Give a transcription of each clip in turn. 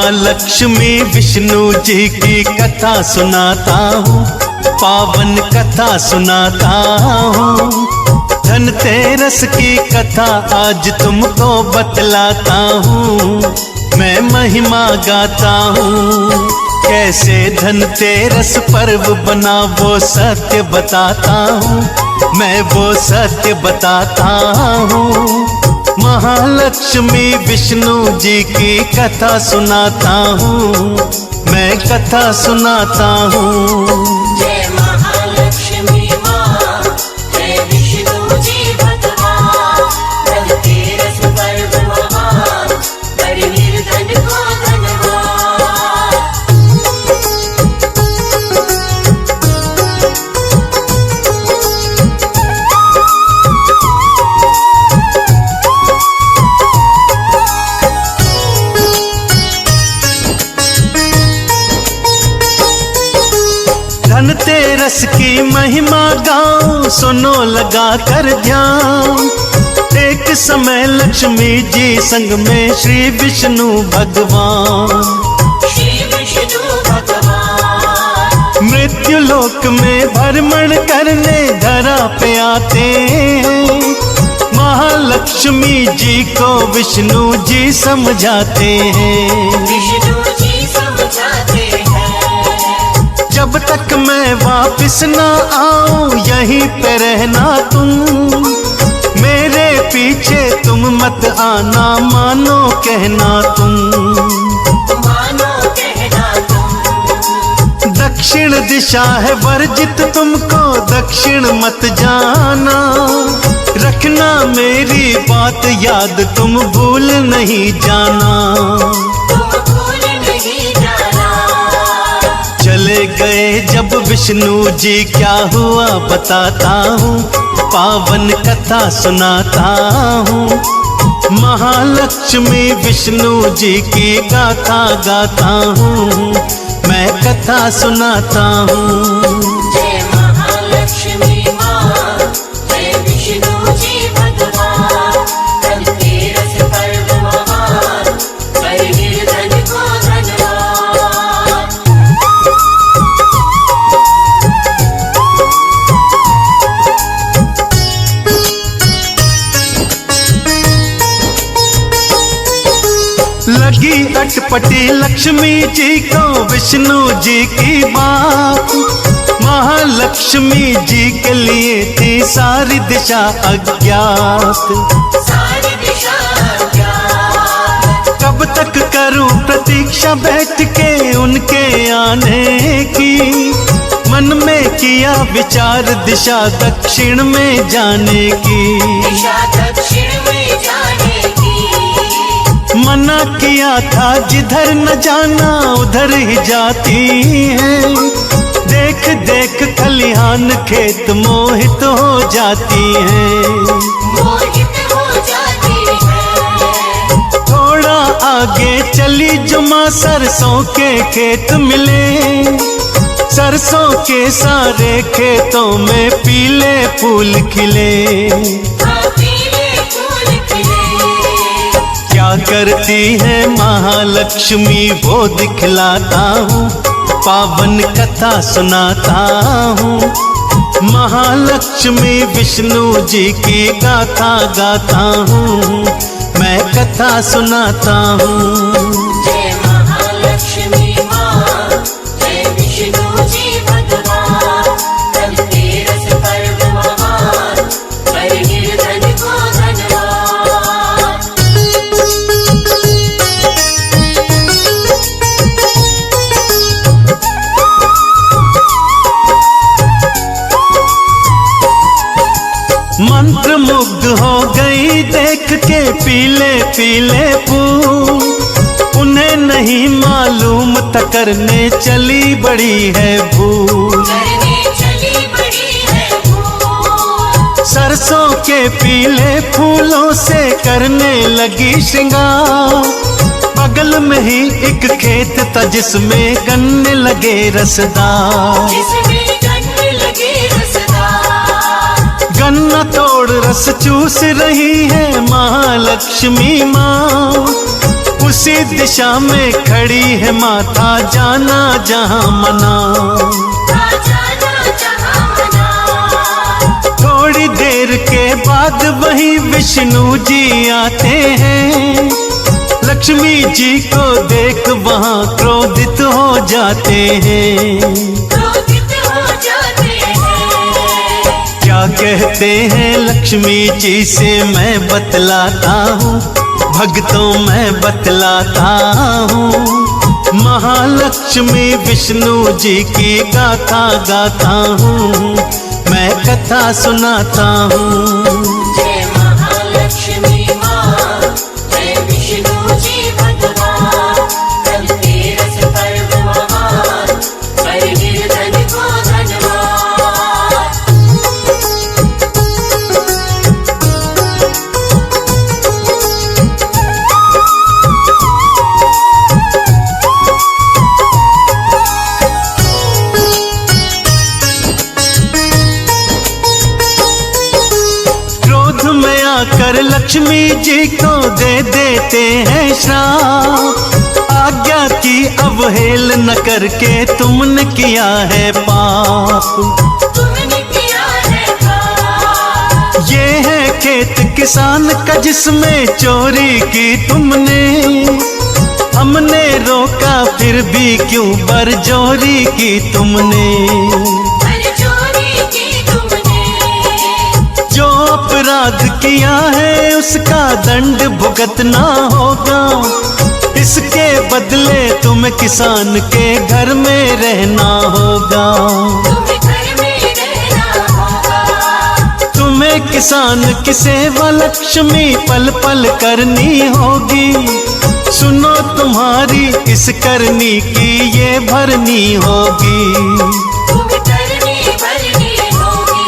महालक्ष्मी विष्णु जी की कथा सुनाता हूँ, पावन कथा सुनाता हूँ। धनतेरस की कथा आज तुमको बतलाता हूँ, मैं महिमा गाता हूँ। कैसे धनतेरस पर्व बना वो सत्य बताता हूँ, मैं वो सत्य बताता हूँ। महालक्ष्मी विष्णु जी की कथा सुनाता हूँ, मैं कथा सुनाता हूँ। जय महालक्ष्मी माँ, जय विष्णु जी भगवान। धनतेरस पर्व महान, बड़ी निर्धन को धनवान। धनतेरस की महिमा गाओ, सुनो लगा कर ध्यान। एक समय लक्ष्मी जी संग में श्री विष्णु भगवान, श्री विष्णु भगवान मृत्यु लोक में भ्रमण करने धरा पे आते हैं। महालक्ष्मी जी को विष्णु जी समझाते हैं। विष्णु जी समझाते हैं। जब तक मैं वापिस ना आऊं यहीं पे रहना तुम, मेरे पीछे तुम मत आना, मानो कहना तुम। मानो कहना तुम। दक्षिण दिशा है वर्जित, तुमको दक्षिण मत जाना। रखना मेरी बात याद, तुम भूल नहीं जाना। तुम भूल नहीं जाना। चले गए जब विष्णु जी, क्या हुआ बताता हूँ, पावन कथा सुनाता हूँ। महालक्ष्मी विष्णु जी की गाथा गाता हूँ, मैं कथा सुनाता हूँ। जय महालक्ष्मी माँ, जय विष्णु जी भगवान। धनतेरस पर्व महान, बड़ी निर्धन को धनवान। लगी अटपटी लक्ष्मी जी को विष्णु जी की बात। महालक्ष्मी जी के लिए थी सारी दिशा अज्ञात। सारी दिशा अज्ञात। कब तक करूं प्रतीक्षा बैठ के उनके आने की। मन में किया विचार दिशा दक्षिण में जाने की। दिशा दक्षिण में जाने की। मना किया था जिधर न जाना उधर ही जाती है। देख देख खलिहान खेत मोहित हो जाती है। मोहित हो जाती है। थोड़ा आगे चली जुमा सरसों के खेत मिले। सरसों के सारे खेतों में पीले फूल खिले। पीले फूल खिले। क्या करती है महालक्ष्मी वो दिखलाता हूँ, पावन कथा सुनाता हूँ। महालक्ष्मी विष्णु जी की गाथा गाता हूँ, मैं कथा सुनाता हूँ। जय महालक्ष्मी माँ, जय विष्णु जी भगवान। धनतेरस पर्व महान, बड़ी निर्धन को धनवान। मंत्र मुग्ध हो गई देख के पीले पीले फूल। उन्हें नहीं मालूम था करने चली बड़ी है भूल। करने चली बड़ी है भूल। सरसों के पीले फूलों से करने लगी श्रृंगार। बगल में ही एक खेत था जिसमें गन्ने लगे रसदार। जिसमें गन्ने लगे रसदार। गन्ना तोड़ रस चूस रही है महालक्ष्मी माँ। उसी दिशा में खड़ी है माता, जाना जहां मना। जाना जहां मना। थोड़ी देर के बाद वही विष्णु जी आते हैं, लक्ष्मी जी को देख वहां क्रोधित हो जाते हैं। क्रोधित हो जाते हैं। क्या कहते हैं लक्ष्मी जी से मैं बतलाता हूँ, भक्तों मैं बतलाता हूँ। महालक्ष्मी विष्णु जी की गाथा गाता हूँ, मैं कथा सुनाता हूँ। जय महालक्ष्मी माँ, जय विष्णु जी भगवान। धनतेरस पर्व महान, कर निर्धन को धनवान। क्रोध में आकर लक्ष्मी जी को दे देते हैं श्राप, आज्ञा की अवहेल न करके तुमने किया है पाप। तुमने किया है पाप। ये है खेत किसान का जिसमें चोरी की तुमने, हमने रोका फिर भी क्यों बरजोरी की तुमने। पर चोरी की तुमने। जो अपराध किया है उसका दंड भुगतना होगा, इसके बदले तुम्हें किसान के घर में रहना होगा। तुम्हें घर में रहना होगा। तुम्हें किसान की सेवा लक्ष्मी पल पल करनी होगी, सुनो तुम्हारी इस करनी की ये भरनी होगी। तुम्हें करनी भरनी होगी।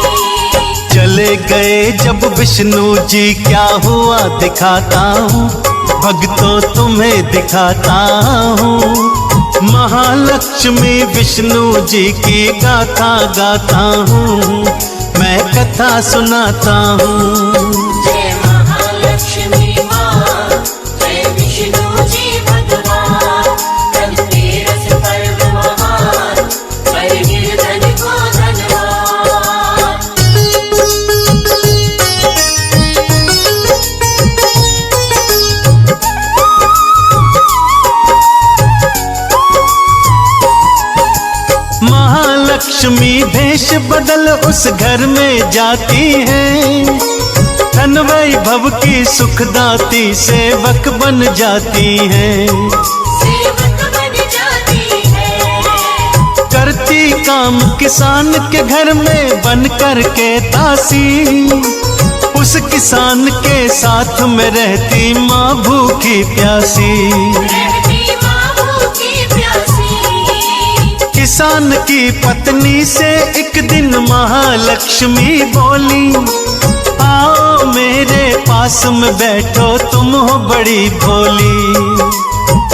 चले गए जब विष्णु जी क्या हुआ दिखाता हूँ, भक्तों तुम्हें दिखाता हूँ। महालक्ष्मी विष्णु जी की गाथा गाता हूँ, मैं कथा सुनाता हूँ। जय महालक्ष्मी माँ, जय विष्णु जी भगवान। धनतेरस पर्व महान, कर निर्धन को धनवान। महालक्ष्मी भेष बदल उस घर में जाती है, धन वैभव की सुखदाती सेवक बन जाती है। सेवक बन जाती है। करती काम किसान के घर में बन कर के दासी, उस किसान के साथ में रहती माँ भूखी प्यासी। रहती माँ भूखी प्यासी। किसान की पत्नी से एक दिन महालक्ष्मी बोली, आओ मेरे पास में बैठो तुम हो बड़ी भोली।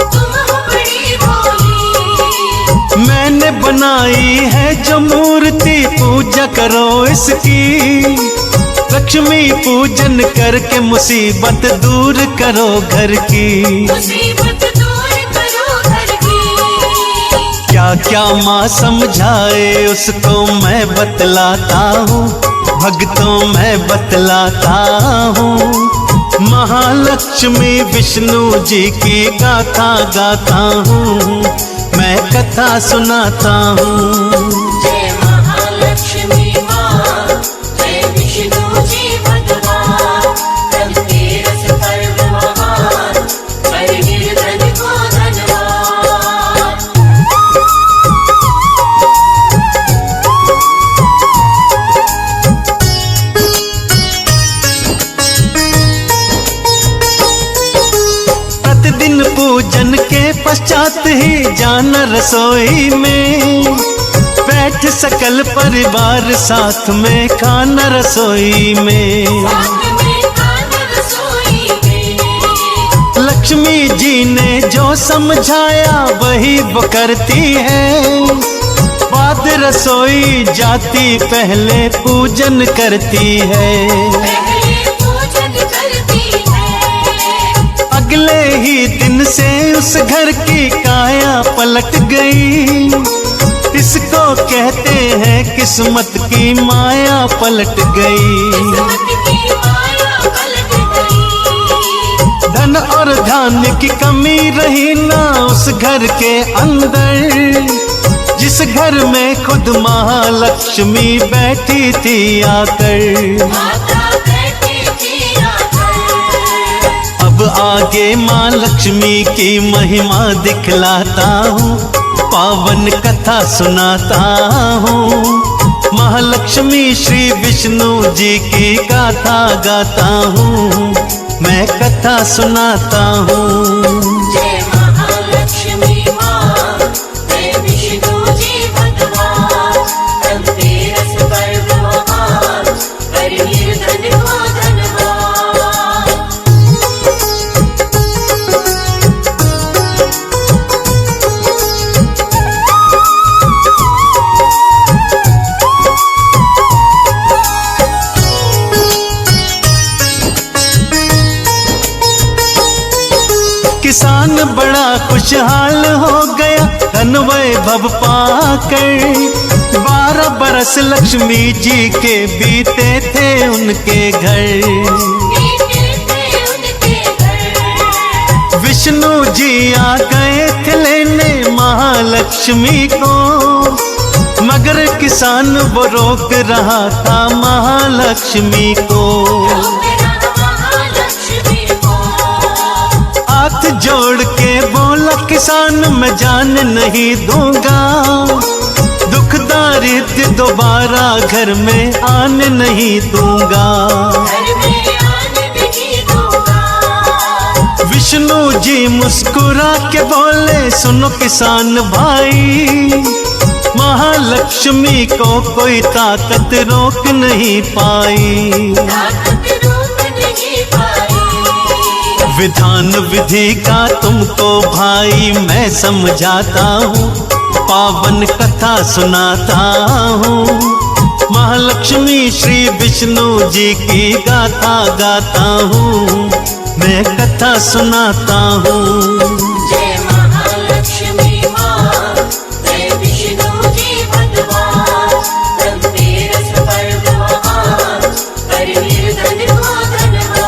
तुम हो बड़ी भोली। मैंने बनाई है जो मूर्ति पूजा करो इसकी, लक्ष्मी पूजन करके मुसीबत दूर करो घर की। मुसीबत दूर करो घर की। क्या क्या माँ समझाए उसको मैं बतलाता हूँ, भक्तों मैं बतलाता हूँ। महालक्ष्मी विष्णु जी की गाथा गाता हूँ, मैं कथा सुनाता हूँ। जय महालक्ष्मी माँ, जय विष्णु जी भगवान। धनतेरस पर्व महान, कर निर्धन को धनवान। प्रतिदिन पूजन के पश्चात ही जाना रसोई में, बैठ सकल परिवार साथ में खाना रसोई में। साथ में खाना रसोई में। लक्ष्मी जी ने जो समझाया वही वो करती है, बाद रसोई जाती पहले पूजन करती है। पहले पूजन करती है। अगले ही दिन से उस घर की काया पलट गई। इसको कहते हैं किस्मत की माया पलट गई। किस्मत की माया पलट गई। धन और धान्य की कमी रही ना उस घर के अंदर, जिस घर में खुद महालक्ष्मी बैठी थी आकर। माता बैठी थी आकर। अब आगे माँ लक्ष्मी की महिमा दिखलाता हूँ, पावन कथा सुनाता हूँ। महालक्ष्मी श्री विष्णु जी की गाथा गाता हूँ, मैं कथा सुनाता हूँ। जय महालक्ष्मी माँ, जय विष्णु जी भगवान। धनतेरस पर्व महान, कर निर्धन को धनवान। किसान बड़ा खुशहाल हो गया धन वैभव पाकर। 12 बरस लक्ष्मी जी के बीते थे उनके घर। बीते थे उनके घर। विष्णु जी आ गए थे लेने महालक्ष्मी को, मगर किसान वो रोक रहा था महालक्ष्मी को। महालक्ष्मी को हाथ जोड़ के बोला किसान मैं जान नहीं दूंगा, दुख दारिद्र दोबारा घर में आने नहीं दूंगा। घर में आने नहीं दूंगा। विष्णु जी मुस्कुरा के बोले सुनो किसान भाई, महालक्ष्मी को कोई ताकत रोक नहीं पाई। ताकत रोक नहीं पाई। विधान विधि का तुमको भाई मैं समझाता हूँ, पावन कथा सुनाता हूँ। महालक्ष्मी श्री विष्णु जी की गाथा गाता हूँ, मैं कथा सुनाता हूँ। जय महालक्ष्मी माँ, जय विष्णु जी भगवान। धनतेरस पर्व महान, कर निर्धन को धनवान।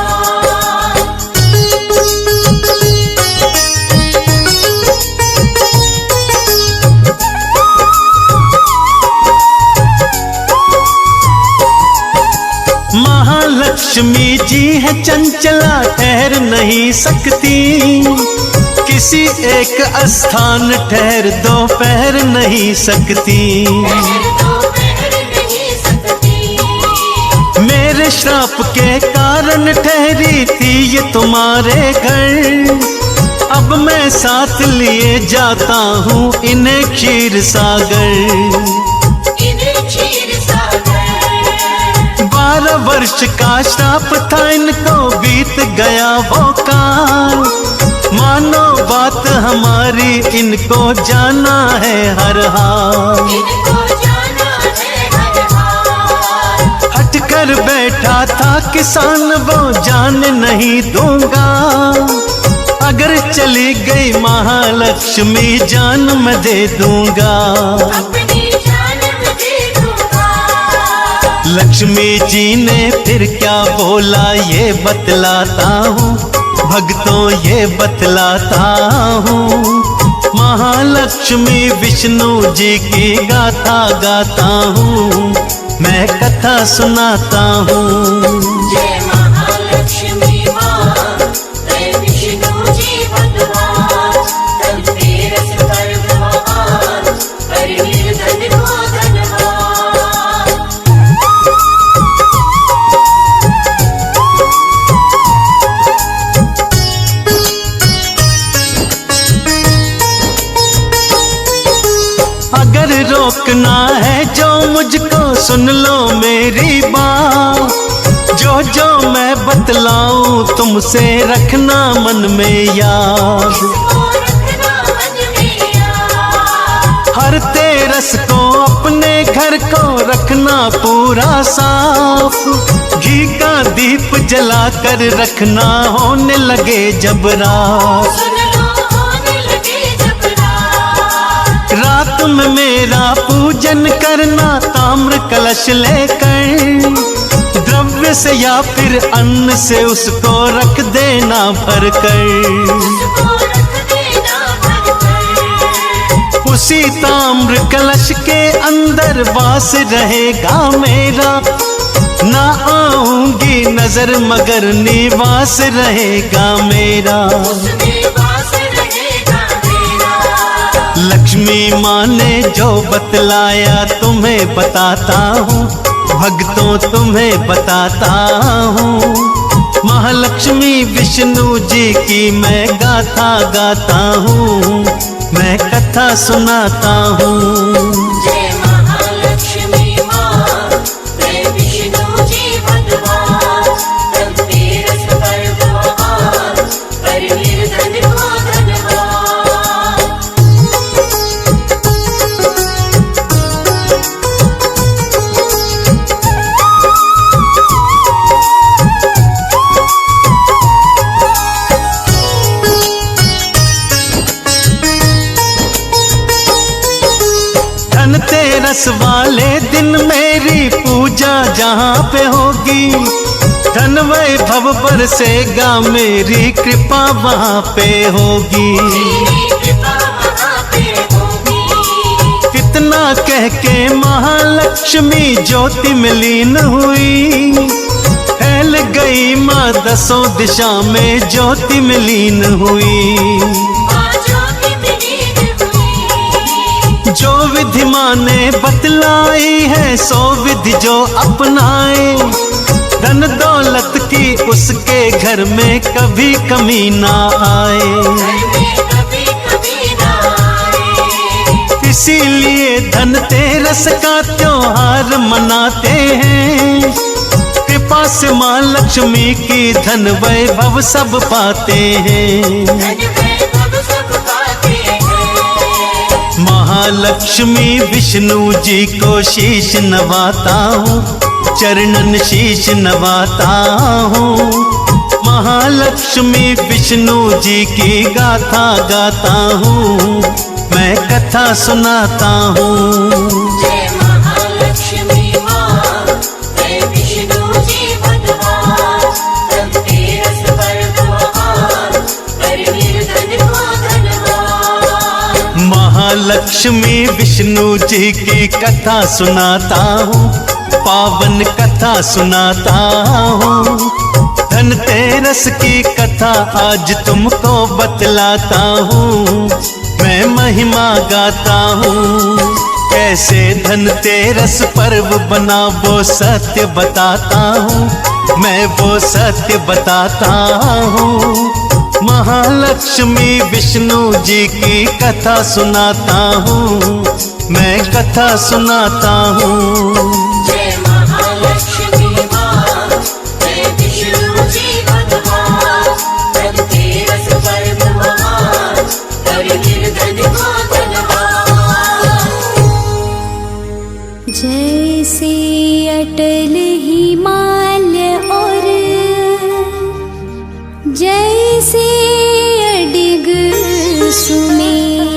महालक्ष्मी जी है चंचला ठहर नहीं सकती, किसी एक स्थान ठहर दोपहर नहीं सकती। दोपहर नहीं सकती। मेरे श्राप के कारण ठहरी थी ये तुम्हारे घर, अब मैं साथ लिए जाता हूँ इन्हें क्षीर सागर। इन्हें क्षीर सागर। 12 वर्ष का श्राप था इनको बीत गया वो काल, मानो बात हमारी इनको जाना है हर हाल। इनको जाना है हर हाल। हट कर बैठा था किसान वो जान नहीं दूंगा, अगर चली गई महालक्ष्मी जान मैं दे दूंगा। अपनी जान मैं दे दूंगा। लक्ष्मी जी ने फिर क्या बोला ये बतलाता हूँ, भक्तों ये बतलाता हूँ। महालक्ष्मी विष्णु जी की गाथा गाता हूँ, मैं कथा सुनाता हूँ। जय महालक्ष्मी माँ, जय विष्णु जी भगवान। धनतेरस पर्व महान, कर निर्धन को धनवान। अगर रोकना है जो मुझको सुन लो मेरी बात, जो जो मैं बतलाऊं तुमसे रखना मन में याद। इसको रखना मन में याद। हर तेरस को अपने घर को रखना पूरा साफ, घी का दीप जला कर रखना, होने लगे जब रात। सुन लो होने लगे जब रात। रात में मेरा पूजन करना, ताम्र कलश लेकर, द्रव्य से या फिर अन्न से उसको रख देना भर कर। उसको रख देना भर कर। उसी ताम्र कलश के अंदर वास रहेगा मेरा, ना आऊंगी नजर मगर निवास रहेगा मेरा। उसमें वास रहेगा मेरा। लक्ष्मी माँ ने जो बतलाया तुम्हें बताता हूँ, भक्तों तुम्हें बताता हूँ। महालक्ष्मी विष्णु जी की मैं गाथा गाता हूँ, मैं कथा सुनाता हूँ। जय महालक्ष्मी माँ, जय विष्णु जी भगवान। धनतेरस पर्व महान, कर निर्धन को धनवान। धनतेरस वाले दिन मेरी पूजा जहाँ पे होगी, धन वैभव बरसेगा, मेरी कृपा वहाँ पे होगी। तेरी कृपा वहाँ पे होगी। कितना कह के महालक्ष्मी ज्योति में लीन हुई, फैल गई माँ दसों दिशा में ज्योति में लीन हुई। माँ ज्योति में लीन हुई। जो विधि माँ ने बतलाई है, सो विधि जो अपनाए, धन दौलत की उसके घर में कभी कमी ना आए। घर में कभी कभी ना आए। इसीलिए धनतेरस का त्योहार मनाते हैं, कृपा से माँ लक्ष्मी की धन वैभव सब पाते हैं। धन वैभव सब पाते हैं। महालक्ष्मी विष्णु जी को शीश नवाता हूँ, चरणन शीश नवाता हूँ। महालक्ष्मी विष्णु जी की गाथा गाता हूँ, मैं कथा सुनाता हूँ। जय महालक्ष्मी माँ, जय विष्णु जी भगवान। धनतेरस पर्व महान, कर निर्धन को धनवान। महालक्ष्मी विष्णु जी की कथा सुनाता हूँ, पावन कथा सुनाता हूँ। धनतेरस की कथा आज तुमको बतलाता हूँ, मैं महिमा गाता हूँ। कैसे धनतेरस पर्व बना वो सत्य बताता हूँ, मैं वो सत्य बताता हूँ। महालक्ष्मी विष्णु जी की कथा सुनाता हूँ, मैं कथा सुनाता हूँ। जय महालक्ष्मी माँ, जय विष्णु जी भगवान। धनतेरस पर्व महान, कर निर्धन को धनवान। जैसे अटल हिमालय और जैसे अडिग सुमेर,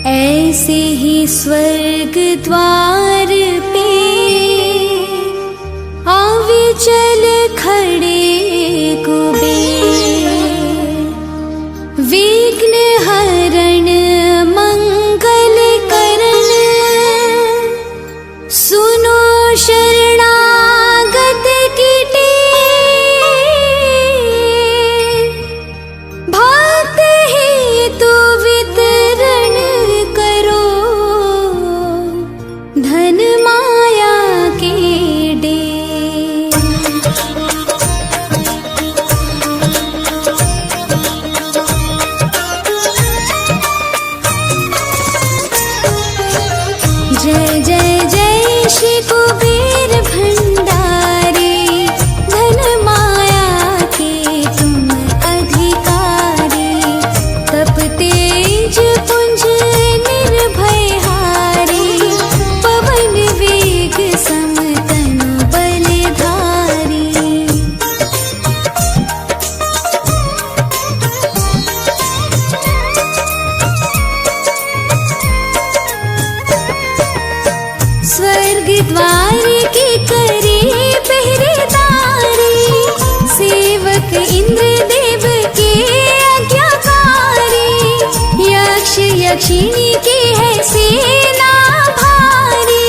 ऐसे ही स्वर्ग द्वार पे अविचल खड़े कुबेर। विघ्न हरण मंगल करण, सुनो शरणागत की टेर। भक्त हेतु वितरण करो, धन माया के डेर। जय जय जय श्री कुबेर भंडारी, धन माया के तुम अधिकारी। तप तेज पुंज निर्भय हारी, पवन वेग सम तनु बलधारी। द्वार की करे पहरेदारी, सेवक इंद्रदेव के आज्ञाकारी, यक्ष यक्षिणी की है सेना भारी,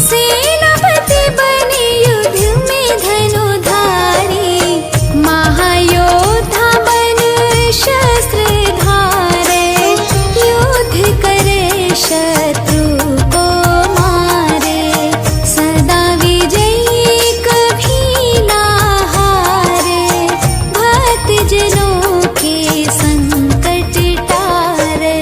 सेनापति बने युद्ध में धनुधारी, महायोद्धा बन शस्त्र धारे, युद्ध करे शत्रु को मारे, सदा विजयी कभी ना हारे, भक्त जनों के संकट टारे।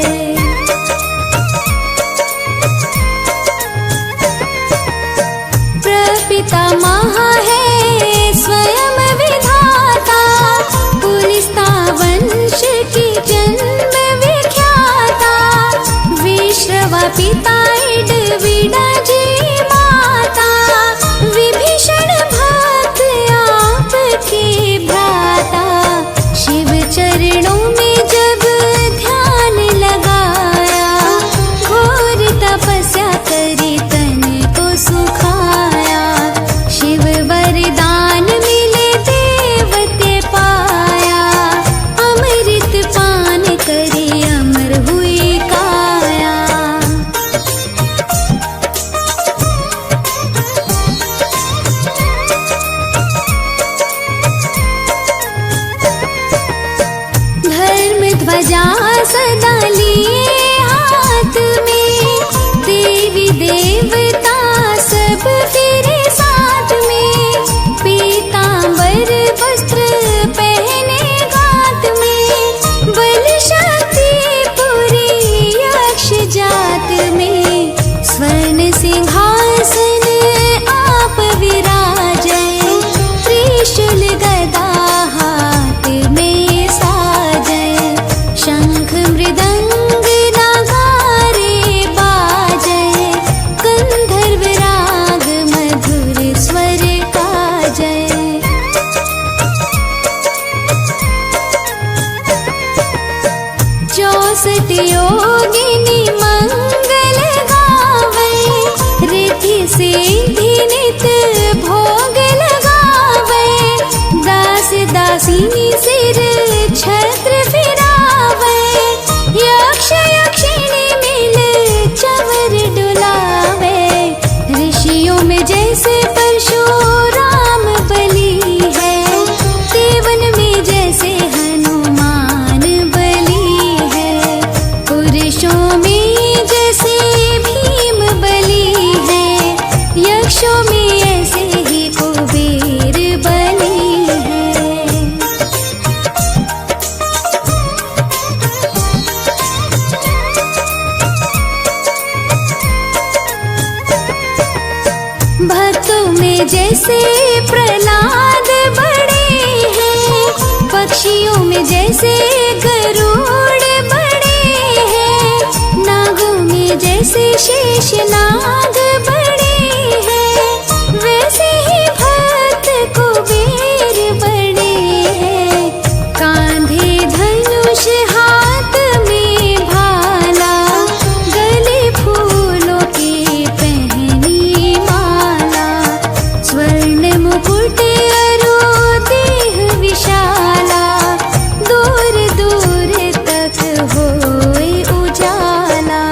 प्रपितामह है स्वयं विधाता, पुलिस्ता वंश की जन्म विख्याता, विश्रवा पिता इडविडा जी माता, विभीषण भक्त आपके भ्राता, शिव चरणों में जब ध्यान लगाया, घोर तपस्या करी तन को सुखाया, शिव वरदान मिले देवते पाया, अमृत पान करी अमर हुई काया। धर्म ध्वजा सदा लिए हाथ में, देवी देवता सब फिरे साथ में, पीतांबर वस्त्र पहने गात में, बल शक्ति पूरी यक्ष जात में, स्वर्ण सिंहासन आप विराजै, त्रिशूल गदा हाथ में साजै, शंख मृदंग नगारे बाजै, गंधर्व राग मधुर स्वर काजै। चौसठ योगिनी मंगल गावै, रिद्धि सिद्धि नित भोग लगावै, दास दासिनी सिर छत्र फिरावै, यक्ष यक्षिणी मिल चवर डुलावै, ऋषियों में जैसे परशुराम बली है, देवन में जैसे हनुमान बली है, पुरुषों में जैसे भीम बली है, यक्षों में ऐसे ही कुबेर बली है। भक्तों में जैसे प्रहलाद बड़े हैं, पक्षियों में जैसे गरुड़ बड़े हैं, नागों में जैसे शेषनाग बड़े हैं, वैसे ही भक्त कुबेर बड़े हैं, कांधे धनुष हाथ में भाला, गले फूलों की पहनी माला, स्वर्ण मुकुट अरु देह विशाला, दूर दूर तक होए उजाला।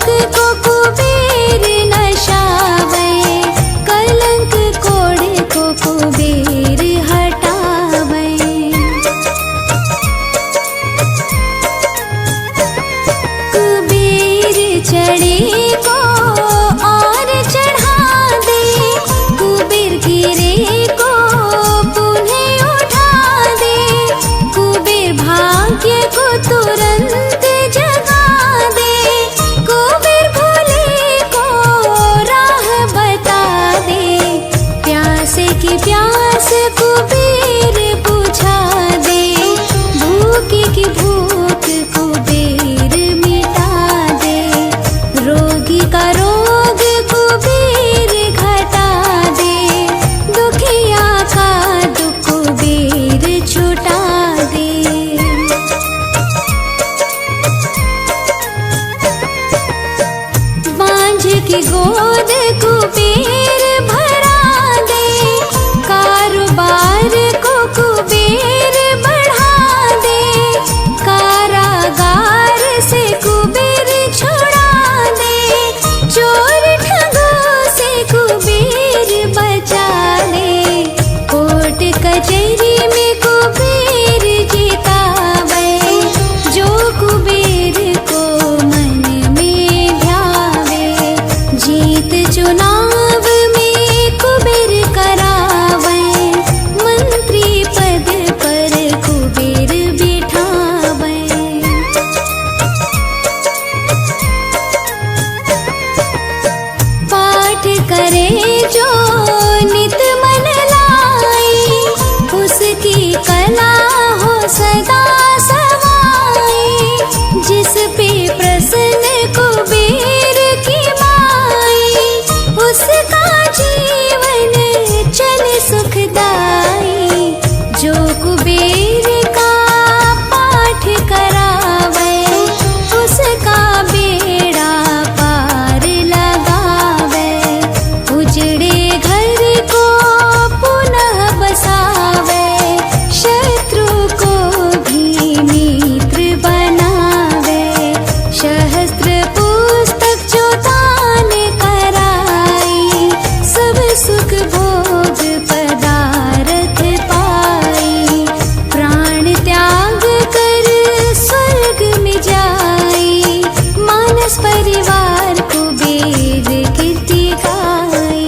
भोग को कुबेर नशावे, कलंक कोढ़ को कुबेर हटावे। कुबेर चढ़े को और चढ़ा दे, कुबेर गिरे को पुनः उठा दे, कुबेर भाग्य को तुरंत जगा दे, कुबेर भोले को राह बता दे, प्यास की प्यास कुबेर बुझा दे, भूखे की भूख कुबेर मिटा दे, रोगी का रोग कुबेर घटा दे, दुखिया का दुख कुबेर छुटा दे। बांझ की गोद कुबेर भरा दे, कारोबार को कुबेर बढ़ा दे, कारागार से कुबेर छुड़ा दे, चोर ठगों से कुबेर बचा दे, कोर्ट कचहरी में कुबेर जितावे, जो कुबेर को मन में ध्यावे, जीत चुनाव में कुबेर करावे, मंत्री पद पर कुबेर बिठावे। पाठ करे जो नित मन लाई, उसकी कला हो सदा सवाई, जिस पे प्रसन्न कुबेर की माई, उसका जीवन चले सुखदाई, जो कुबेर का पाठ करावे, उसका बेड़ा पार लगावे, उजड़े घर को पुनः बसावे, शत्रु को भी मित्र बनावे, सहस्त्र पुस्तक जो दान कराई, सब सुख भोग पदार्थ पाई, प्राण त्याग कर स्वर्ग में जाई, मानस परिवार कुबेर कीर्ति गाई।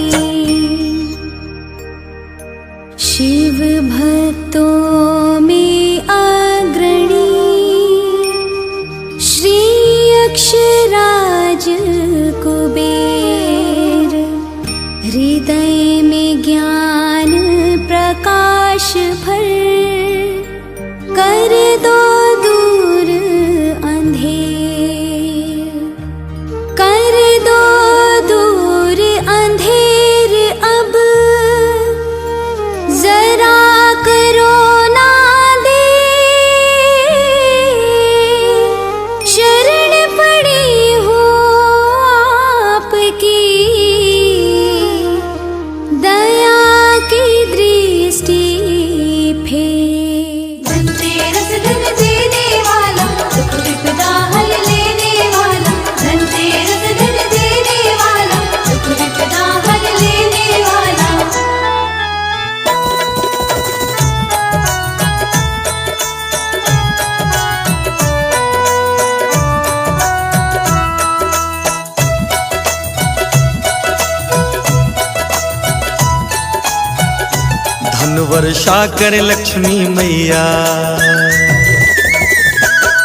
शिव भक्तों में अग्रणी श्री अक्षराज कुबेर, हृदय में ज्ञान प्रकाश भर, कर दो दूर अंधेर, कर दो दूर अंधेर अब, जरा करो ना दे, शरण पड़ी हो आपकी, दया की दृष्टि फेर। धनतेरस धन देने वाला, दुख विपदा हल लेने वाला, धनतेरस धन देने वाला, दुख विपदा हल लेने वाला। धन वर्षा करे लक्ष्मी मैया,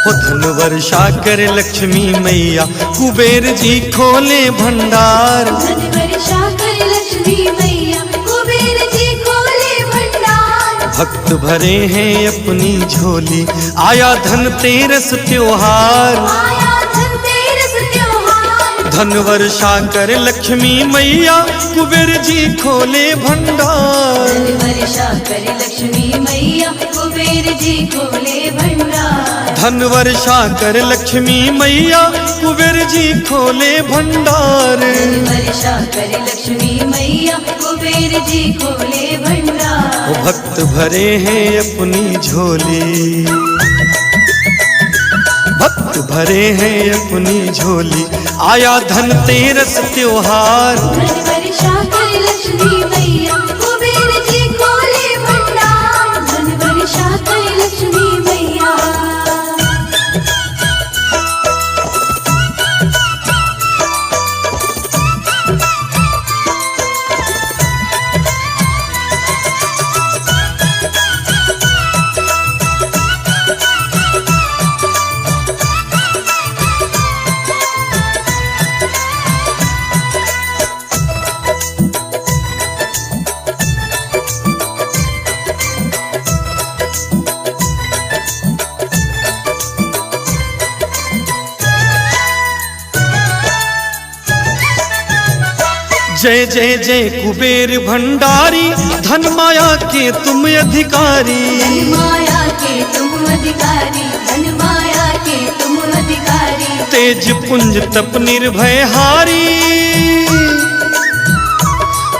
हो धन वर्षा करे लक्ष्मी मैया, कुबेर जी खोले भंडार, धन वर्षा कर लक्ष्मी मैया, कुबेर जी खोले भंडार, भक्त भरे हैं अपनी झोली, आया धनतेरस त्योहार, आया धनतेरस त्योहार, धन वर्षा करे लक्ष्मी मैया, कुबेर जी खोले भंडार, धन वर्षा कर लक्ष्मी मैया, कुबेर जी खोले भंडार, धन वर्षा कर लक्ष्मी मैया, कुबेर जी खोले भंडार, धन वर्षा कर लक्ष्मी मैया, कुबेर जी खोले भंडार। वो भक्त भरे हैं अपनी झोली, भक्त भरे हैं अपनी झोली, आया धनतेरस त्योहार। धन वर्षा कर लक्ष्मी मैया, कुबेर जी खोले भंडार। धन वर्षा कर लक्ष्मी मैया। जय जय जय कुबेर भंडारी, धन माया के तुम अधिकारी। धन माया के तुम अधिकारी, धन माया के तुम अधिकारी। तेज पुंज तप निर्भय हारी,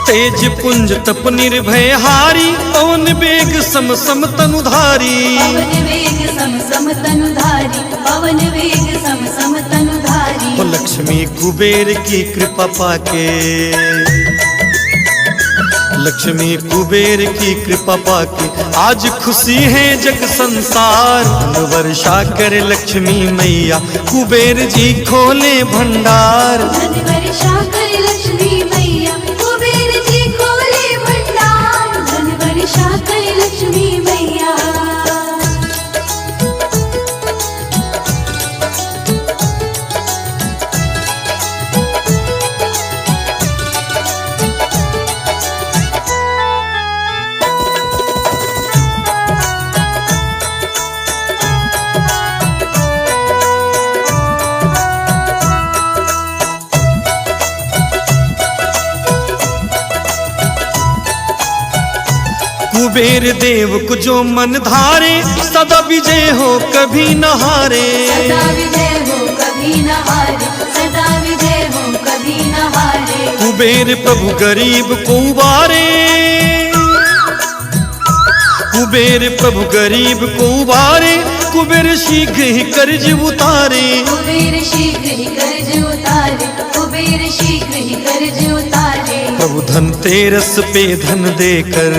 तेज पुंज तप निर्भय हारी। पवन वेग सम सम तनुधारी, पवन वेग सम सम तनुधारी। पवन वेग सम सम तनुधारी। ओ लक्ष्मी कुबेर की कृपा पाके, लक्ष्मी कुबेर की कृपा पाके आज खुशी है जग संसार। वर्षा कर लक्ष्मी मैया, कुबेर जी खोले भंडार। धन वर्षा कर लक्ष्मी मैया, कुबेर जी खोले भंडार। धन वर्षा कर लक्ष्मी मैया। कुबेर देव को जो मन धारे, सदा विजय हो कभी न हारे। सदा विजय हो कभी न हारे। सदा विजय हो कभी न हारे। कुबेर प्रभु गरीब को उबारे, कुबेर प्रभु गरीब को उबारे। कुबेर शीघ्र ही कर्ज उतारे, कुबेर शीघ्र ही कर्ज उतारे। कुबेर शीघ्र ही कर्ज उतारे। प्रभु धनतेरस पे धन देकर,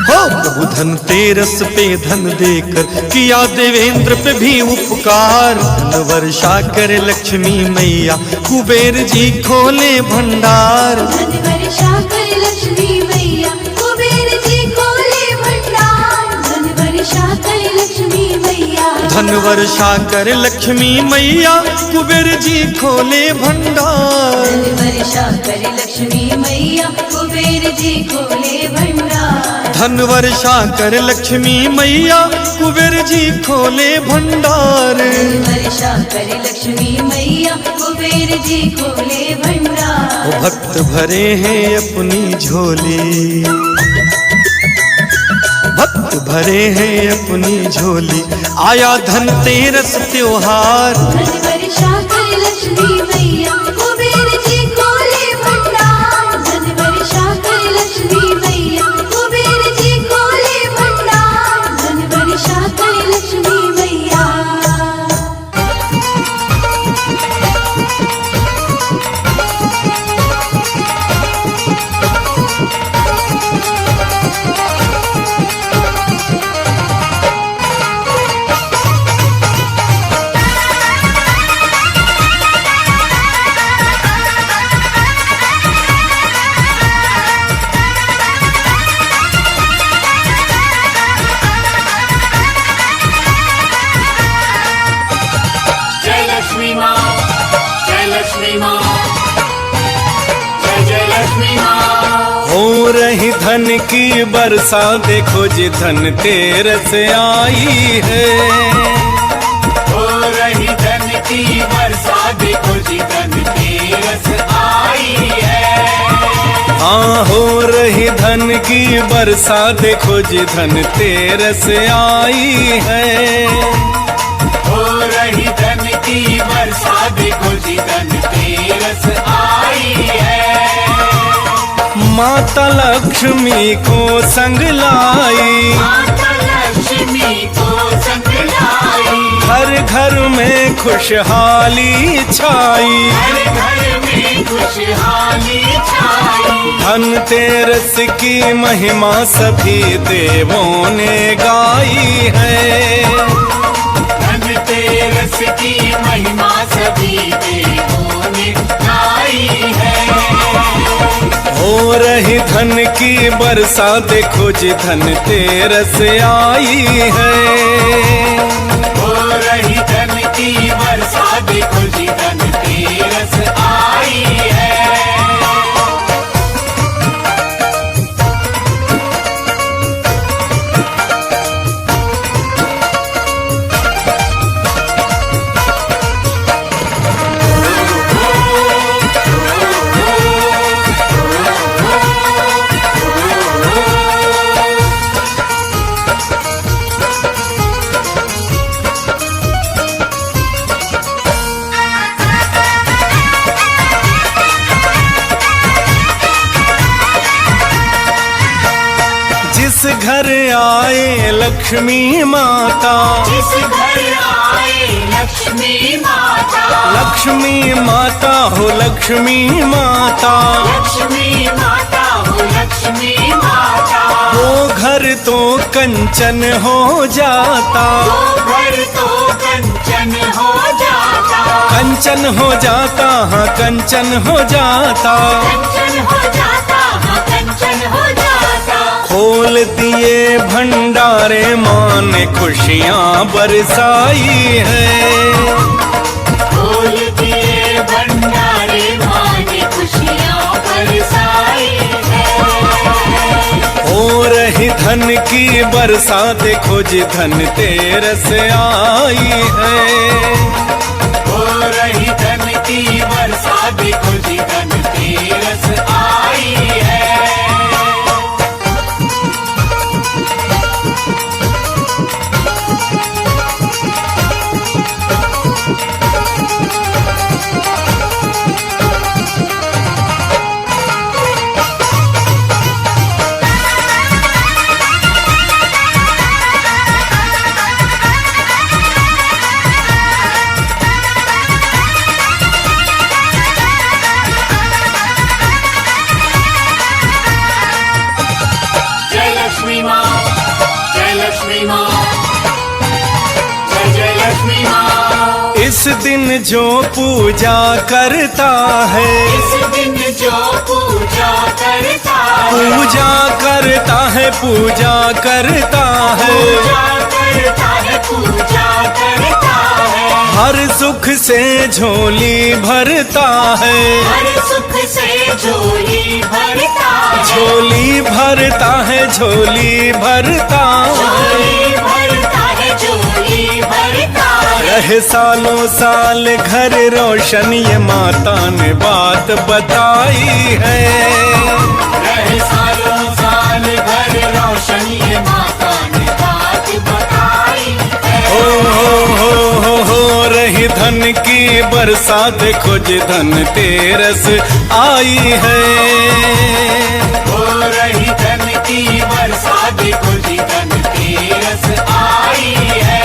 हो प्रभु धनतेरस पे धन देकर किया देवेंद्र पे भी उपकार। धन वर्षा कर लक्ष्मी मैया, कुबेर जी खोले भंडार। धन वर्षा कर लक्ष्मी मैया, कुबेर जी खोले भंडार। धन वर्षा कर लक्ष्मी मैया। धन वर्षा कर लक्ष्मी मैया, कुबेर जी खोले भंडार। धन वर्षा कर लक्ष्मी मैया, कुबेर जी खोले भंडार। धन वर्षा कर लक्ष्मी मैया, कुबेर जी खोले भंडार। धन वर्षा कर लक्ष्मी मैया, कुबेर जी खोले भंडार। ओ भक्त भरे हैं अपनी झोली, भक्त भरे हैं अपनी झोली, आया धनतेरस त्योहार। धन वर्षा कर लक्ष्मी मैया, कुबेर जी खोले भंडार। धन वर्षा कर लक्ष्मी मैया, कुबेर जी खोले भंडार। धन वर्षा कर लक्ष्मी मैया। हो रही धन की बरसा, देखो जी धनतेरस आई है। हो रही धन की वर्षा, देखो जी धनतेरस आई है। हाँ हो रही धन की बरसा, देखो जी धनतेरस आई है। हो रही धन की वर्षा, देखो जी धनतेरस आई है। माता लक्ष्मी को संग लाई, माता लक्ष्मी को संग लाई, घर घर में खुशहाली छाई, हर घर में खुशहाली छाई। धनतेरस की महिमा सभी देवों ने गाई है। धनतेरस की महिमा सभी देवों ने गाई है। हो रही धन की वर्षा देखो जी धनतेरस आई है। हो रही धन की वर्षा देखो जी धनतेरस आई है। जिस घर आए लक्ष्मी माता, जिस घर आए लक्ष्मी माता, लक्ष्मी माता हो लक्ष्मी माता, लक्ष्मी माता हो लक्ष्मी माता। वो घर तो कंचन हो जाता, वो घर तो कंचन हो जाता, कंचन हो जाता, हाँ कंचन हो जाता। कंचन हो जाता, हाँ कंचन हो जाता। खोल दिए भंडारे माँ ने खुशियाँ बरसाई है। खोल दिए भंडारे माँ ने खुशियाँ बरसाई है। हो रही धन की वर्षा देखो जी धनतेरस आई है। हो रही धन की वर्षा देखो जी धनतेरस आई है। जय लक्ष्मी माँ, जय लक्ष्मी माँ, जय जय लक्ष्मी माँ। इस दिन जो पूजा करता है, इस दिन जो पूजा करता है, पूजा करता है, पूजा करता है, पूजा करता है, पूजा करता है। हर सुख से झोली भरता है, हर सुख से झोली भरता है, झोली भरता है, झोली भरता है। झोली भरता है, झोली भरता है। रहे सालों साल घर रोशन ये माता ने बात बताई है। रहे सालों साल घर रोशन ये माता ने बात बताई है। हो रही धन की वर्षा देखो जी धनतेरस आई है। हो रही धन की वर्षा देखो जी धनतेरस आई है।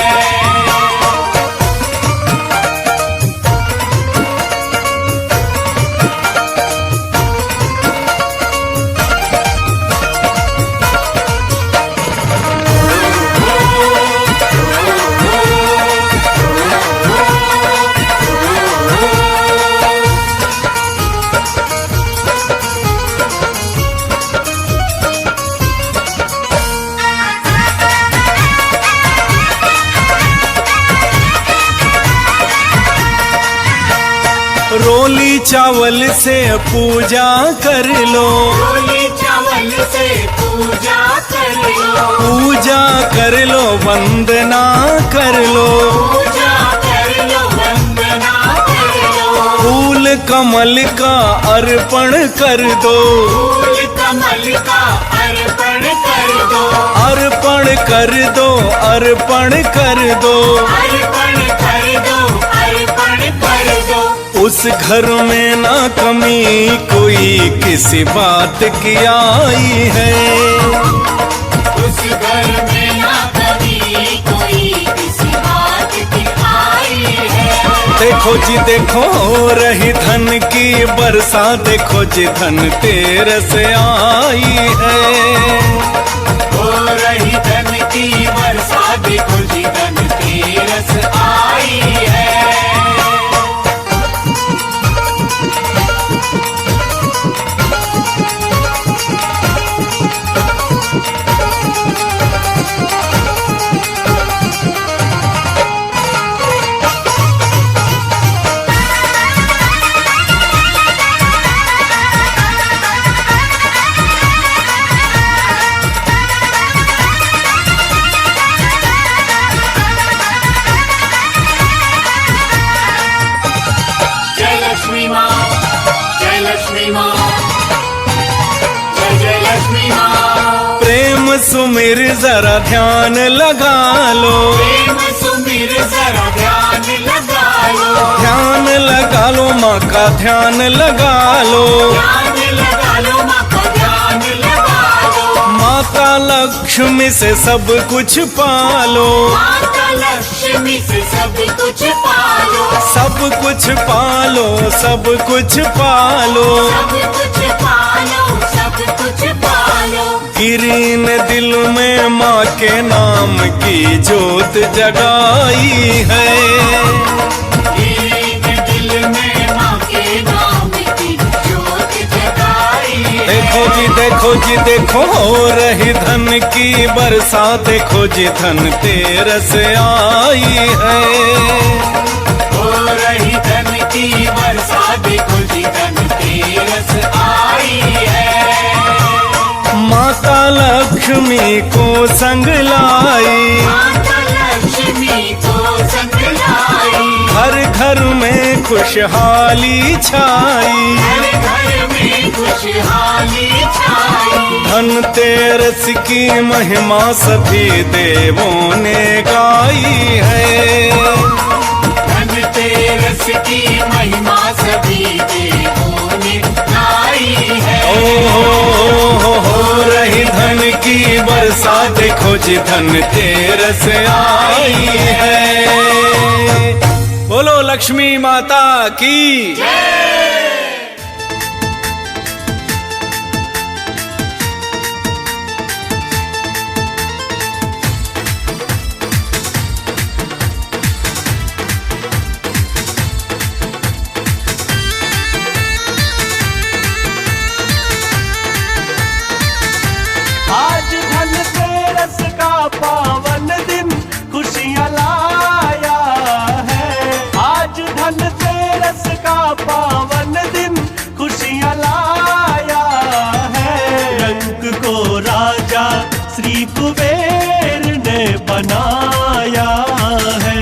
रोली चावल से पूजा कर लो, रोली चावल से पूजा कर लो, पूजा कर लो, वंदना कर लो। पूजा कर लो, वंदना कर लो। फूल कमल का अर्पण कर दो, फूल कमल का अर्पण कर दो, अर्पण कर दो, अर्पण कर दो। अर्पण कर दो, अर्पण कर दो। उस घर में ना कमी कोई किसी बात की आई है। उस घर में ना कभी कोई किसी देखो जी देखो रही धन की वर्षा, देखो जी धनतेरस आई है। हो रही धन की वर्षा, देखो जी धनतेरस आई है। जय लक्ष्मी माँ, जय लक्ष्मी माँ, जय जय लक्ष्मी माँ। प्रेम सुमिर जरा ध्यान लगा लो, प्रेम सुमिर जरा ध्यान लगा लो, ध्यान लगा लो माँ का ध्यान लगा लो। ध्यान लगा लो माँ का ध्यान लगा लो। माता लक्ष्मी से सब कुछ पालो, माता लक्ष्मी से सब कुछ पालो, सब कुछ पालो, सब कुछ पालो। सब कुछ पालो, सब कुछ पालो। गिरीन दिल में माँ के नाम की जोत जगाई है। एक दिल में माँ के नाम की ज्योत जगाई है। देखो जी देखो जी देखो हो रही धन की वर्षा, देखो जी धनतेरस आई है। हो रही धन की वर्षा, देखो जी धनतेरस आई है। माता लक्ष्मी को संग लाई, माता लक्ष्मी को संग लाई। हर घर में खुशहाली छाई। हर घर में खुशहाली छाई। धनतेरस की महिमा सभी देवों ने गाई है। धनतेरस की महिमा सभी देवों ने गाई है। हो रही धन की वर्षा, देखो जी धनतेरस आई है। बोलो लक्ष्मी माता की आज धनतेरस का पावन दिन खुशियाँ लाया है। आज धनतेरस का पावन दिन खुशियाँ लाया है। रंग को राजा श्री कुबेर ने बनाया है।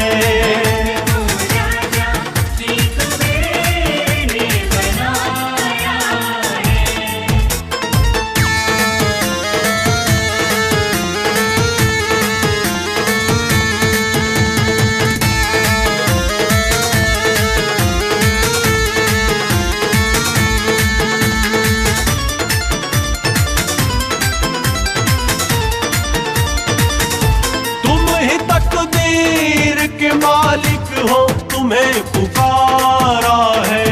मालिक हो तुम्हें पुकारा है।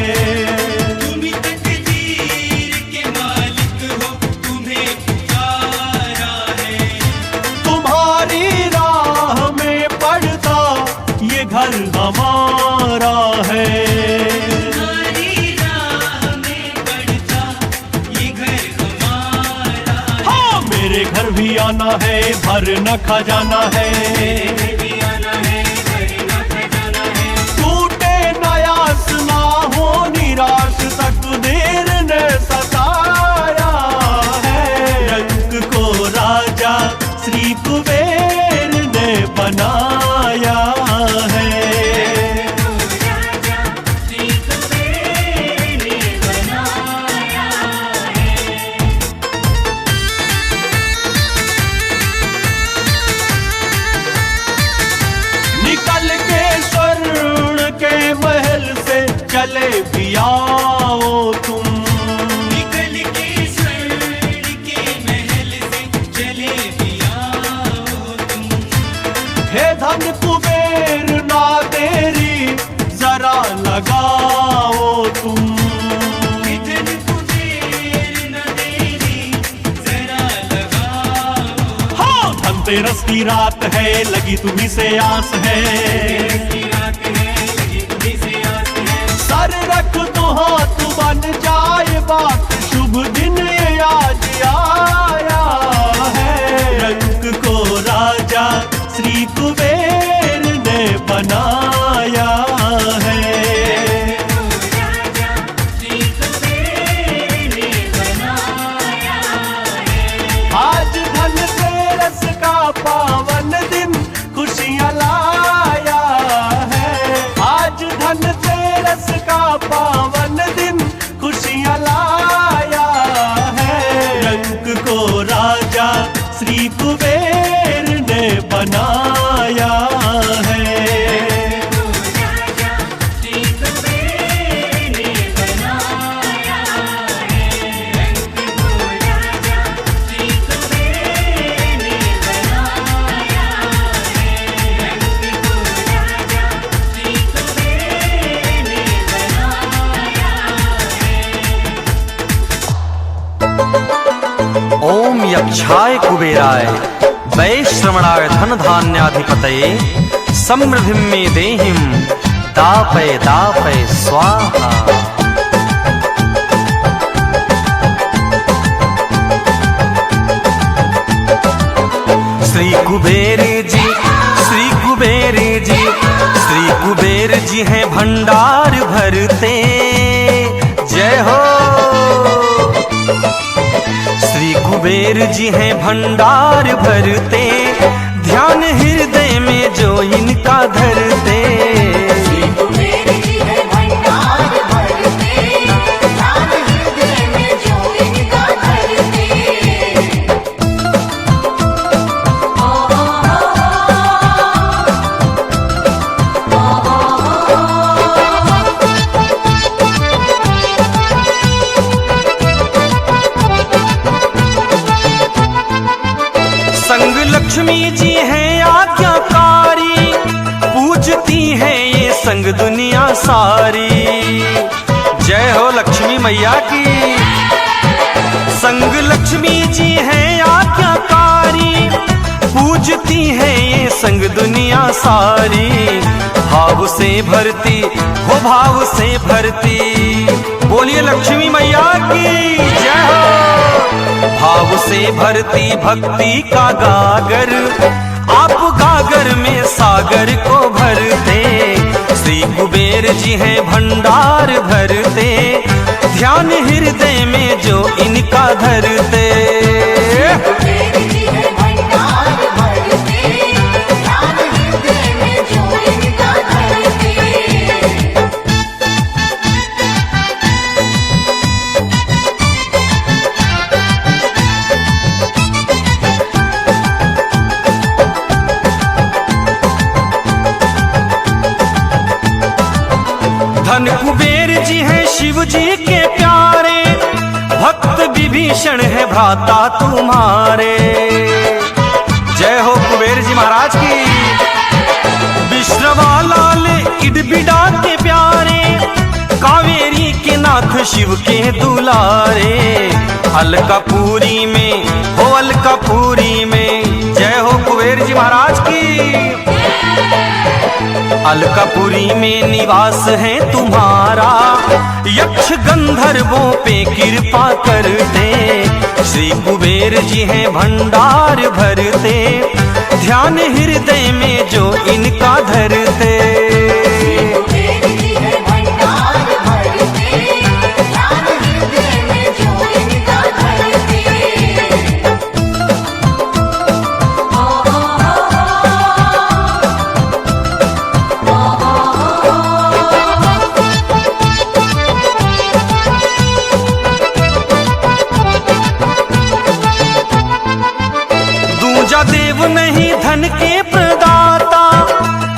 तुम तकदीर के मालिक हो तुम्हें पुकारा है। तुम्हारी राह में पड़ता ये घर हमारा है। तुम्हारी राह में पड़ता ये घर हमारा है। हाँ मेरे घर भी आना है, भर न खजाना है। निराश तकदीर ने सताया है। रंग को राजा श्री कुबेर ने बनाया है। श्री कुबेर ने बनाया है। निकल के स्वर्ण के महल से चले भी आओ तुम। निकल के स्वर्ण के महल से चले भी आओ तुम। हे धन कुबेर ना तेरी जरा धनतेरस की रात है, लगी तुम्ही से आस है। सर रख दो हाथ बन जाए बात, शुभ दिन ये आज आया है। रंग को राजा श्री कुबेर ने बनाया है। आज धनतेरस का पावन दिन खुशियाँ लाया है। आज धनतेरस का पावन दिन खुशियाँ लाया है। रंग को राजा श्री कुबेर ने बनाया है। ओम यक्षाय कुबेराय वैश्रवणाय धन धान्याधिपतये समृद्धिं मे देहिं दापय दापय स्वाहा। श्री कुबेर जी, श्री कुबेर जी, श्री कुबेर जी हैं भंडार भरते। जय हो। श्री कुबेर जी हैं भंडार भरते, ध्यान हृदय में जो इनका धरते। श्री कुबेर जी है भंडार भरते, ध्यान हृदय में जो इनका धरते। संग लक्ष्मी जी हैं आज्ञाकारी, पूजती हैं ये संग दुनिया सारी। जय हो लक्ष्मी मैया की। संग लक्ष्मी जी हैं आज्ञाकारी, पूजती हैं ये संग दुनिया सारी। भाव से भरती हो, भाव से भरती। बोलिए लक्ष्मी मैया की जय हो। भाव से भरती भक्ति का गागर, आप गागर में सागर को भरते। श्री कुबेर जी हैं भंडार भरते, ध्यान हृदय में जो इनका धरते। कुबेर जी है भंडार भरते, ध्यान हृदय में जो इनका धरते। धन कुबेर जी हैं शिव जी के प्यारे, भक्त विभीषण है भ्राता तुम्हारे। जय हो कुबेर जी महाराज की। विश्रवा लाल इडबिडा के प्यारे, कावेरी के नाथ शिव के दुलारे। अलकापुरी में हो, अलकापुरी में। जय हो कुबेर जी महाराज की। अलकापुरी में निवास है तुम्हारा, यक्ष गंधर्वों पे कृपा करते। श्री कुबेर जी हैं भंडार भरते, ध्यान हृदय में जो इनका धरते। कुबेर जी है भंडार भरते, ध्यान हृदय में जो इनका धरते। दूजा देव नहीं धन के प्रदाता,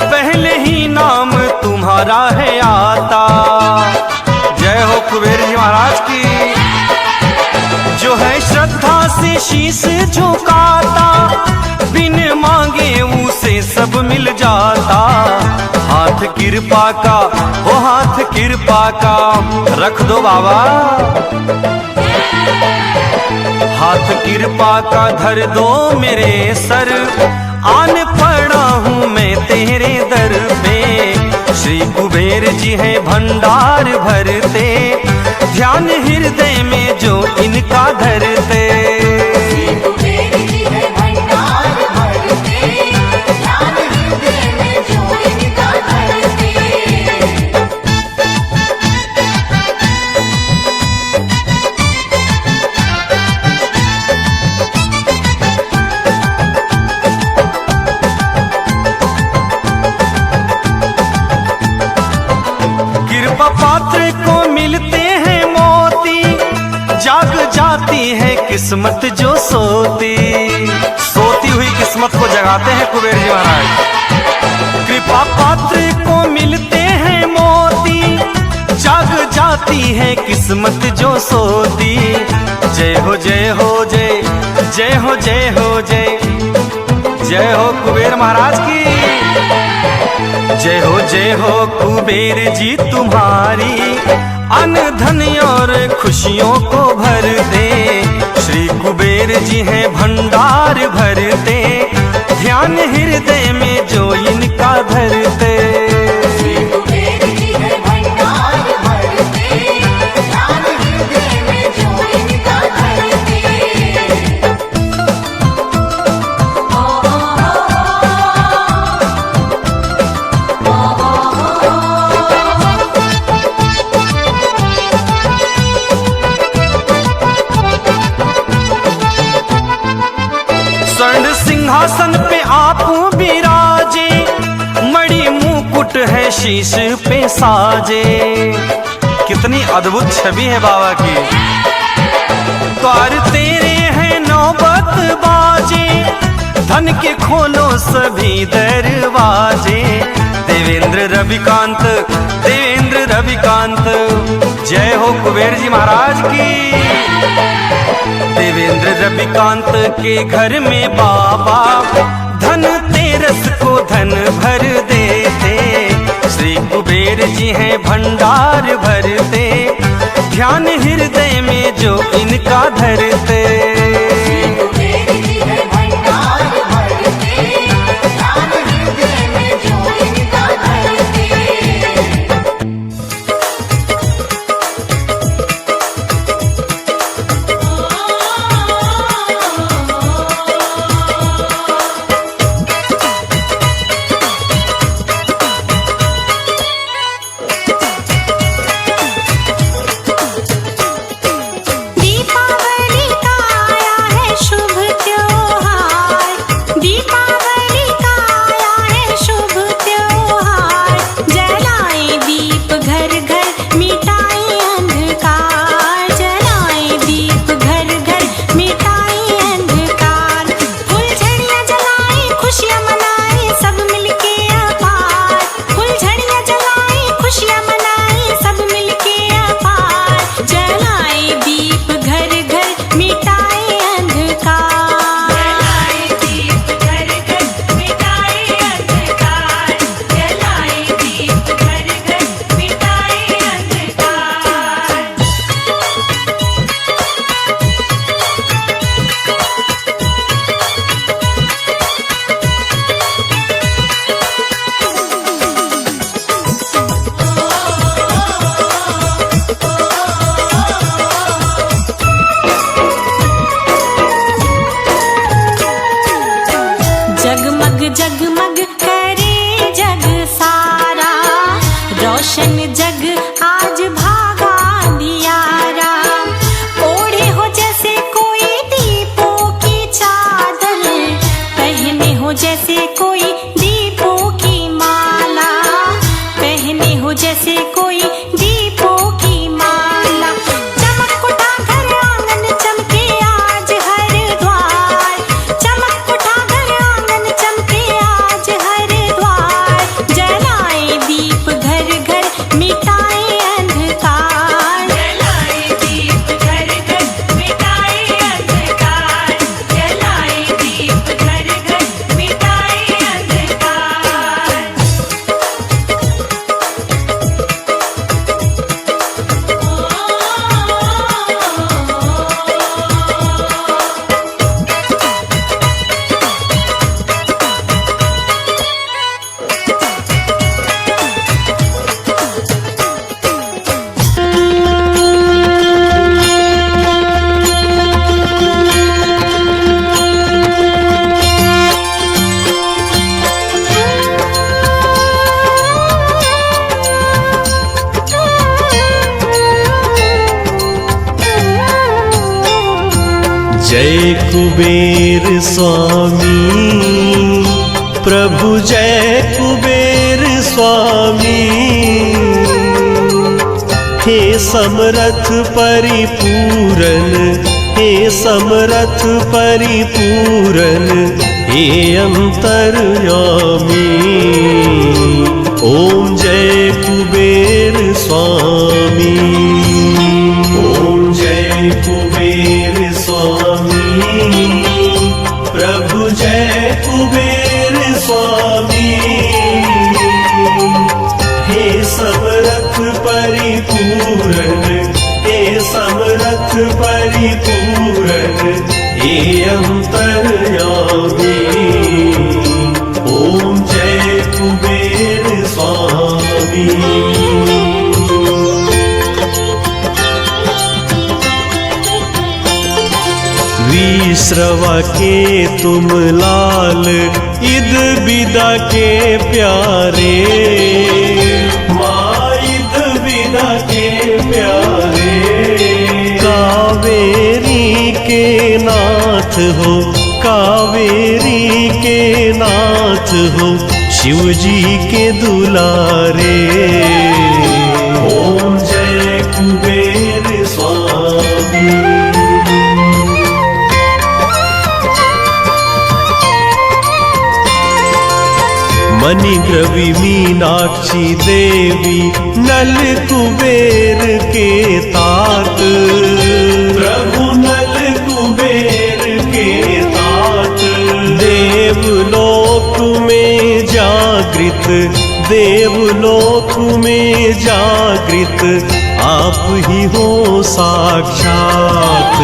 पहले ही नाम तुम्हारा है आता। जय हो कुबेर जी महाराज की। जो है श्रद्धा से शीश झुकाता, बिन मांगे उसे सब मिल जाता। हाथ कृपा का हो, हाथ कृपा का रख दो बाबा। हाथ कृपा का धर दो मेरे सर, आन पड़ा हूँ मैं तेरे दर पे। श्री कुबेर जी हैं भंडार भरते, ध्यान हृदय में जो इनका धरते। कुबेर जी है भंडार भरते, ध्यान हृदय में जो इनका धरते। कृपा पात्र को मिलते हैं मोती, जाग जाती है किस्मत जो सोती। सोती हुई किस्मत को जगाते हैं कुबेर जी महाराज। कृपा पात्र को मिलते हैं मोती, जाग जाती है किस्मत जो सोती। जय हो जय हो जय, जय हो जय हो जय, जय हो कुबेर महाराज की। जय हो कुबेर जी तुम्हारी, अन्न धन और खुशियों को भर दे। श्री कुबेर जी हैं भंडार भरते, ध्यान हृदय में जो इनका धरते। कुबेर जी है भंडार भरते, ध्यान हृदय में जो इनका धरते। स्वर्ण सिंहासन पे आप विराजे, मणि मुकुट है शीश पे साजे। कितनी अद्भुत छवि है बाबा की। द्वार तेरे हैं नौबत बाजे, धन के खोलो सभी दरवाजे। देवेंद्र रविकांत, देवेंद्र रविकांत, जय हो कुबेर जी महाराज की। देवेंद्र रविकांत के घर में बाबा, धन तेरस को धन भर देते। श्री कुबेर जी हैं भंडार भरते, ध्यान हृदय में जो इनका धरते। कुबेर जी है भंडार भरते, ध्यान हृदय में जो इनका धरते। दीपावली का जय कुबेर स्वामी प्रभु जय कुबेर स्वामी। हे समरथ परिपूरन हे समरथ परिपूरन हे अंतर्यामी। ओम जय कुबेर स्वामी। ओम जय कुबेर स्वामी प्रभु जय कुबेर स्वामी। हे समरथ परिपूरन हे समरथ परिपूरन हे अंतर्यामी। ओम जय कुबेर स्वामी। विश्रवा के तुम लाल इद बिदा के प्यारे। माँ इद बिदा के प्यारे। कावेरी के नाथ हो कावेरी के नाथ हो शिव जी के दुलारे। ओम जय कुबेर स्वामी। मणिग्रवी मीनाक्षी देवी नल कुबेर के तात। प्रभु नल कुबेर के तात। देवलोक में जागृत देवलोक में जागृत आप ही हो साक्षात।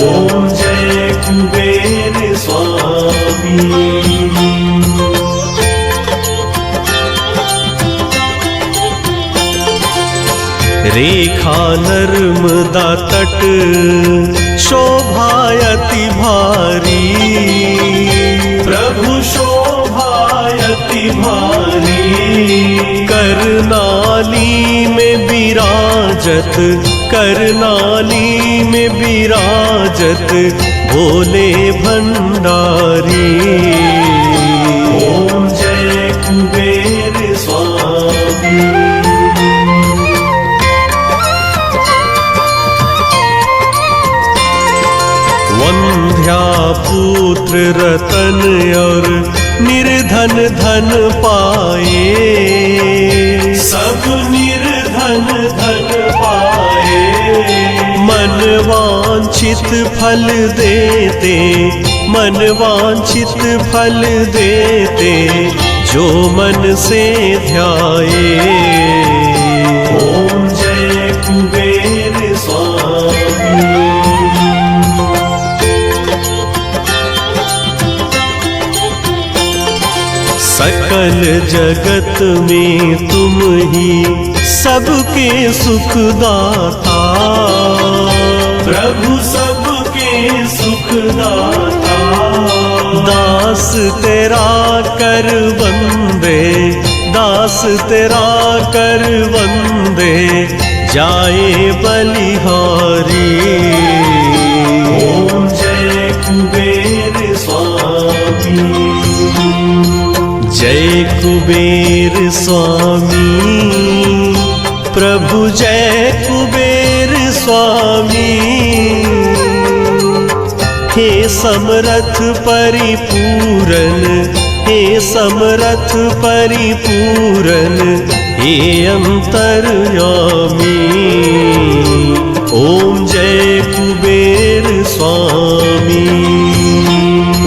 ओम जय कुबेर स्वामी। रेखा नर्मदा तट शोभायति भारी। प्रभु शोभायति भारी। करनाली में विराजत करनाली में विराजत भोले भंडारी। ओम जय कुबेर स्वामी। वंध्या पुत्र रतन और निर्धन धन पाए। सब निर्धन धन पाए। मन वांछित फल देते मन वांछित फल देते जो मन से ध्याए। ओम जय कुबेर स्वामी। सकल जगत में तुम ही सबके सुखदाता। प्रभु सबके सुखदाता। दास तेरा कर वंदे दास तेरा कर वंदे जाए बलिहारी। ओम जय कुबेर स्वामी। जय कुबेर स्वामी प्रभु जय कुबेर स्वामी। हे समरथ परिपूरन हे समरथ परिपूरन हे अंतर्यामी। ओम जय कुबेर स्वामी।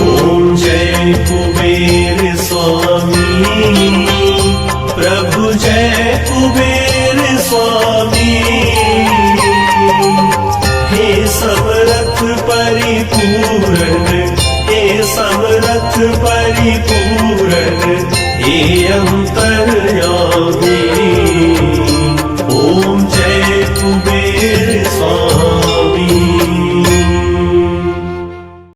ओम जय कुबेर स्वामी प्रभु जय कुबेर स्वामी। हे समरथ परिपूरन हे समरथ परिपूरन हे अंतर्यामी।